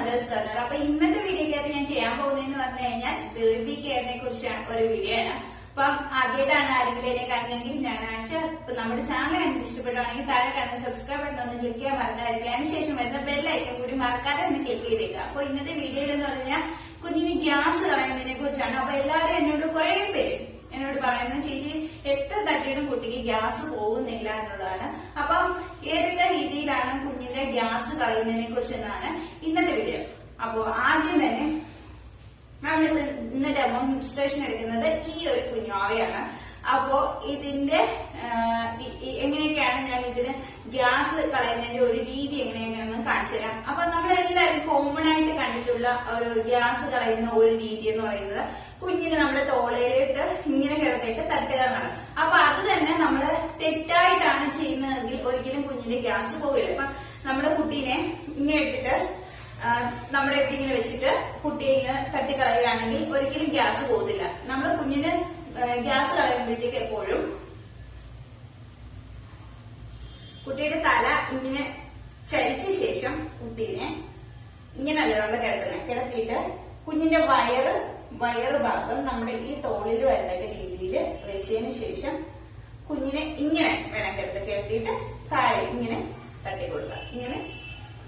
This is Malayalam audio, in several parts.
Mothers corner. അപ്പൊ ഇന്നത്തെ വീഡിയോക്കകത്ത് ഞാൻ ചെയ്യാൻ പോകുന്നതെന്ന് പറഞ്ഞു കഴിഞ്ഞാൽ ബേബി കെയറിനെ കുറിച്ച് ഒരു വീഡിയോ ആണ്. അപ്പം ആദ്യമായിട്ടാണ് ആരെങ്കിലും എന്നെ കാണുന്നെങ്കിൽ ഞാൻ ആശ. ഇപ്പൊ നമ്മുടെ ചാനൽ കണ്ടിട്ട് ഇഷ്ടപ്പെടുവാണെങ്കിൽ താഴെ കാണുന്ന സബ്സ്ക്രൈബ് ബട്ടൺ ഒന്ന് ക്ലിക്ക് ചെയ്യാൻ മറന്നായിരിക്കും. അതിനുശേഷം വരുന്ന ബെല്ലൈക്കൺ കൂടി മറക്കാതെ ഒന്ന് ക്ലിക്ക് ചെയ്തേക്കുക. അപ്പൊ ഇന്നത്തെ വീഡിയോയിൽ എന്ന് പറഞ്ഞാൽ കുഞ്ഞിന് ഗ്യാസ് കളയുന്നതിനെ കുറിച്ചാണ്. അപ്പൊ എല്ലാവരും എന്നോട് കുറെ പേര് എന്നോട് പറയുന്നത്, ചേച്ചി എത്ര തട്ടിയിട്ടും കുട്ടിക്ക് ഗ്യാസ് പോകുന്നില്ല എന്നുള്ളതാണ്. അപ്പം ഏതൊക്കെ രീതിയിലാണ് കുഞ്ഞിന്റെ ഗ്യാസ് കളയുന്നതിനെ കുറിച്ച് എന്നാണ് ഇന്നത്തെ വീഡിയോ. അപ്പോ ആദ്യം തന്നെ നമ്മൾ ഇന്ന് ഡെമോൺസ്ട്രേഷൻ എടുക്കുന്നത് ഈ ഒരു കുഞ്ഞാവയാണ്. അപ്പോ ഇതിന്റെ എങ്ങനെയൊക്കെയാണ് ഞാൻ ഇതിന് ഗ്യാസ് കളയുന്നതിന്റെ ഒരു രീതി എങ്ങനെയാണെന്ന് കാണിച്ചു തരാം. അപ്പൊ നമ്മളെല്ലാവരും കോമൺ ആയിട്ട് കണ്ടിട്ടുള്ള ഒരു ഗ്യാസ് കളയുന്ന ഒരു രീതി എന്ന് പറയുന്നത് കുഞ്ഞിന് നമ്മുടെ തോളയിലിട്ട് ഇങ്ങനെ കിടത്തിയിട്ട് തട്ടുക എന്നാണ്. അപ്പൊ അത് തന്നെ നമ്മള് തെറ്റായിട്ടാണ് ചെയ്യുന്നതെങ്കിൽ ഒരിക്കലും കുഞ്ഞിന്റെ ഗ്യാസ് പോകില്ല. അപ്പൊ നമ്മുടെ കുട്ടീനെ ഇങ്ങനെ ഇട്ടിട്ട് നമ്മുടെ ഇങ്ങനെ വെച്ചിട്ട് കുട്ടിയെ ഇങ്ങനെ തട്ടിക്കളയുകയാണെങ്കിൽ ഒരിക്കലും ഗ്യാസ് പോകത്തില്ല. നമ്മൾ കുഞ്ഞിന് ഗ്യാസ് കളയുമ്പോഴത്തേക്ക് എപ്പോഴും കുട്ടിയുടെ തല ഇങ്ങനെ ചരിച്ച ശേഷം കുട്ടീനെ ഇങ്ങനല്ല നമ്മൾ കിടത്തിയിട്ട് കുഞ്ഞിന്റെ വയറ് ഭാഗം നമ്മുടെ ഈ തോളിൽ വരുന്ന രീതിയിൽ വെച്ചതിന് ശേഷം കുഞ്ഞിനെ ഇങ്ങനെ വേണം കിടത്തിയിട്ട് താഴെ ഇങ്ങനെ തട്ടി കൊടുക്കുക. ഇങ്ങനെ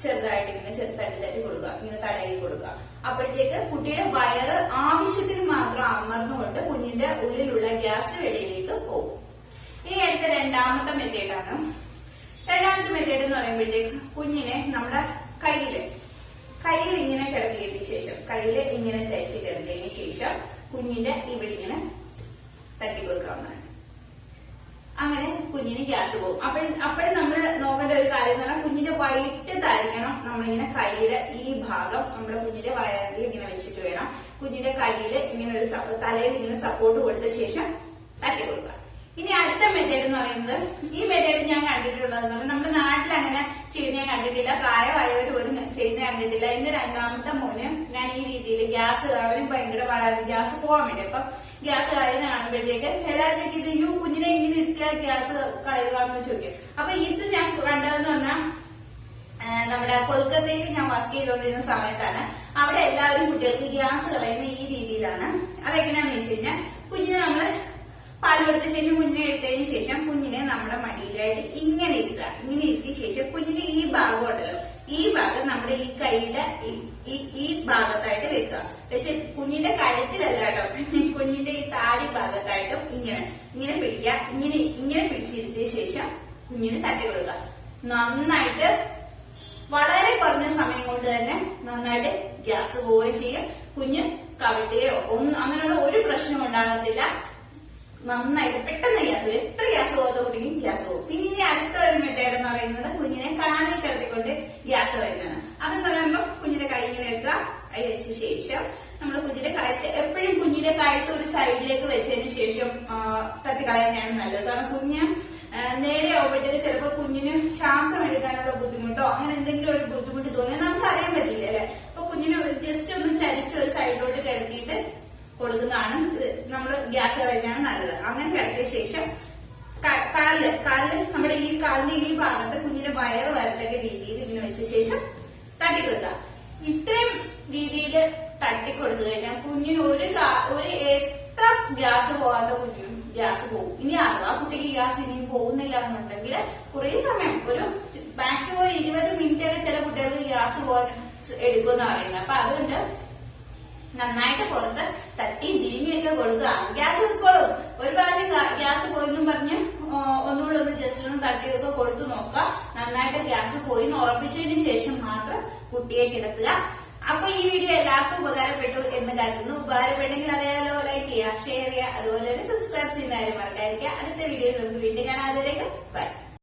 ചെറുതായിട്ട് ഇങ്ങനെ തട്ടി കൊടുക്കുക, ഇങ്ങനെ തടയി കൊടുക്കുക. അപ്പോഴത്തേക്ക് കുട്ടിയുടെ വയറ് ആവശ്യത്തിന് മാത്രം അമർന്നുകൊണ്ട് കുഞ്ഞിന്റെ ഉള്ളിലുള്ള ഗ്യാസ് വെളിയിലേക്ക് പോകും. ഇനി അടുത്ത രണ്ടാമത്തെ മെത്തേഡാണ്. രണ്ടാമത്തെ മെത്തേഡ് എന്ന് പറയുമ്പോഴത്തേക്ക് കുഞ്ഞിനെ നമ്മുടെ കയ്യിൽ ഇങ്ങനെ കിടത്തിയതിനു ശേഷം കയ്യിൽ ഇങ്ങനെ ചരിച്ച് കിടത്തിയതിനു ശേഷം കുഞ്ഞിന്റെ ഇവിടെ ഇങ്ങനെ തട്ടിക്കൊടുക്കാവുന്നതാണ്. അങ്ങനെ കുഞ്ഞിന് ഗ്യാസ് പോകും. അപ്പോഴും നമ്മൾ നോക്കേണ്ട ഒരു കാര്യം എന്ന് പറഞ്ഞാൽ കുഞ്ഞിന്റെ വയറ്റത്തായിരിക്കണം നമ്മളിങ്ങനെ കയ്യില് ഈ ഭാഗം നമ്മുടെ കുഞ്ഞിന്റെ വയറിൽ ഇങ്ങനെ വെച്ചിട്ട് വേണം കുഞ്ഞിന്റെ കയ്യില് ഇങ്ങനെ ഒരു തലയിൽ ഇങ്ങനെ സപ്പോർട്ട് കൊടുത്ത ശേഷം തട്ടി കൊടുക്കുക. ഇനി അടുത്ത മെത്തേഡ് എന്ന് പറയുന്നത്, ഈ മെത്തേഡ് ഞാൻ കണ്ടിട്ടുള്ളതെന്ന് പറഞ്ഞാൽ നമ്മുടെ നാട്ടിൽ അങ്ങനെ ചെയ്യുന്ന ഞാൻ കണ്ടിട്ടില്ല, പ്രായമായവർ പോലും ചെയ്യുന്ന കണ്ടിട്ടില്ല. എന്റെ രണ്ടാമത്തെ മോന് ഞാൻ ഈ രീതിയിൽ ഗ്യാസ് അവരും ഭയങ്കര ഗ്യാസ് പോകാൻ വേണ്ടി അപ്പൊ ഗ്യാസ് കളയുന്ന കാണുമ്പോഴത്തേക്ക് എല്ലാവരും ചോദിക്കും, യു കുഞ്ഞിനെ ഇങ്ങനെ ഇരുത്തിയാൽ ഗ്യാസ് കളയുക എന്ന് ചോദിക്കും. അപ്പൊ ഇത് ഞാൻ കണ്ടതെന്ന് പറഞ്ഞാൽ നമ്മുടെ കൊൽക്കത്തയിൽ ഞാൻ വർക്ക് ചെയ്തുകൊണ്ടിരുന്ന സമയത്താണ്. അവിടെ എല്ലാവരും കുട്ടികൾക്ക് ഗ്യാസ് കളയുന്ന ഈ രീതിയിലാണ്. അതെങ്ങനെയാന്ന് വെച്ച് കഴിഞ്ഞാൽ കുഞ്ഞിനെ നമ്മള് പാല് കൊടുത്ത ശേഷം കുഞ്ഞിനെ എടുത്തതിന് ശേഷം കുഞ്ഞിനെ നമ്മുടെ മടിയിലായിട്ട് ഇങ്ങനെ ഇരുത്തുക. ഇങ്ങനെ ഇരുത്തിയ ശേഷം കുഞ്ഞിന്റെ ഈ ഭാഗം ഉണ്ടല്ലോ, ഈ ഭാഗം നമ്മുടെ ഈ കൈയുടെ ഈ ഭാഗത്തായിട്ട് വെക്കുക. വെച്ച് കുഞ്ഞിന്റെ കഴുത്തിലല്ല കേട്ടോ, കുഞ്ഞിന്റെ ഈ താടി ഭാഗത്തായിട്ടും ഇങ്ങനെ പിടിക്കുക. ഇങ്ങനെ പിടിച്ചിരുത്തിയ ശേഷം കുഞ്ഞിന് തട്ടി കൊടുക്കുക. നന്നായിട്ട് വളരെ കുറഞ്ഞ സമയം കൊണ്ട് തന്നെ നന്നായിട്ട് ഗ്യാസ് പോവുകയും ചെയ്യും. കുഞ്ഞ് കവിട്ടുകയോ ഒന്നും അങ്ങനെയുള്ള ഒരു പ്രശ്നവും ഉണ്ടാകത്തില്ല. നന്നായിട്ട് പെട്ടെന്ന് ഗ്യാസ് പോകും. എത്ര ഗ്യാസ് പോകാത്ത കുട്ടിക്കും ഗ്യാസ് പോകും. പിന്നെ ഇനി അടുത്ത ഒരു മെത്തേഡ് എന്ന് പറയുന്നത് കുഞ്ഞിനെ കാലിൽ കിടത്തിക്കൊണ്ട് ഗ്യാസ് കളയുന്നതാണ്. അതെന്ന് പറയുമ്പോൾ കുഞ്ഞിന്റെ കൈ ഇങ്ങനെ വെക്കുക. കൈ വെച്ച ശേഷം നമ്മുടെ കുഞ്ഞിന്റെ കഴുത്ത് എപ്പോഴും കുഞ്ഞിന്റെ കഴുത്ത് ഒരു സൈഡിലേക്ക് വെച്ചതിന് ശേഷം തട്ടിക്കളയാനാണ് നല്ലത്. കാരണം കുഞ്ഞ് നേരെ ആവുമ്പോഴത്തേക്ക് ചിലപ്പോൾ കുഞ്ഞിന് ശ്വാസം എടുക്കാനുള്ള ബുദ്ധിമുട്ടോ അങ്ങനെ എന്തെങ്കിലും ഒരു ബുദ്ധിമുട്ട് തോന്നിയാൽ നമുക്ക് അറിയാൻ പറ്റില്ല അല്ലെ. അപ്പൊ കുഞ്ഞിന് ജസ്റ്റ് ഒന്ന് ചരിച്ച് ഒരു സൈഡിലോട്ട് കിടത്തിയിട്ട് കൊടുക്കുന്നതാണ് നമ്മൾ ഗ്യാസ് കളയാനാണ് നല്ലത്. അങ്ങനെ കിടത്തിയ ശേഷം കാലില് നമ്മുടെ ഈ കാലിന്റെ ഈ ഭാഗത്ത് കുഞ്ഞിന്റെ വയറ് വരത്തക്ക രീതിയിൽ ഇങ്ങനെ വെച്ച ശേഷം തട്ടിക്കൊടുക്കുക. ഇത്രയും രീതിയിൽ തട്ടിക്കൊടുത്തു കഴിഞ്ഞാൽ കുഞ്ഞിന് ഒരു എത്ര ഗ്യാസ് പോകാത്ത കുഞ്ഞിനും ഗ്യാസ് പോകും. ഇനി അഥവാ കുട്ടിക്ക് ഗ്യാസ് ഇനിയും പോകുന്നില്ല എന്നുണ്ടെങ്കിൽ കുറെ സമയം ഒരു മാക്സിമം 20 മിനിറ്റ് ഒക്കെ ചില കുട്ടികൾക്ക് ഗ്യാസ് പോകാൻ എടുക്കുമെന്ന് പറയുന്നത്. അപ്പൊ അതുകൊണ്ട് നന്നായിട്ട് പുറത്ത് തട്ടി തിരിഞ്ഞൊക്കെ കൊടുക്കുക. ഗ്യാസ് എടുക്കോളും. ഒരു പ്രാവശ്യം ഗ്യാസ് പോയെന്നും പറഞ്ഞ് ഒന്നുകൂടെ ഒന്ന് ജസ്റ്റ് ഒന്ന് തട്ടിയൊക്കെ കൊടുത്തു നോക്കുക. നന്നായിട്ട് ഗ്യാസ് പോയി ഉറപ്പിച്ചതിന് ശേഷം മാത്രം കുട്ടിയെ കിടത്തുക. അപ്പൊ ഈ വീഡിയോ എല്ലാവർക്കും ഉപകാരപ്പെട്ടു എന്ന് കരുതുന്നു. ഉപകാരപ്പെട്ടെങ്കിൽ അറിയാലോ, ലൈക്ക് ചെയ്യുക, ഷെയർ ചെയ്യുക, അതുപോലെ തന്നെ സബ്സ്ക്രൈബ് ചെയ്യുന്ന കാര്യം മറക്കാതിരിക്കുക. അടുത്ത വീഡിയോയിൽ നമുക്ക് വീണ്ടും കാണാതിരിക്കും. ബൈ.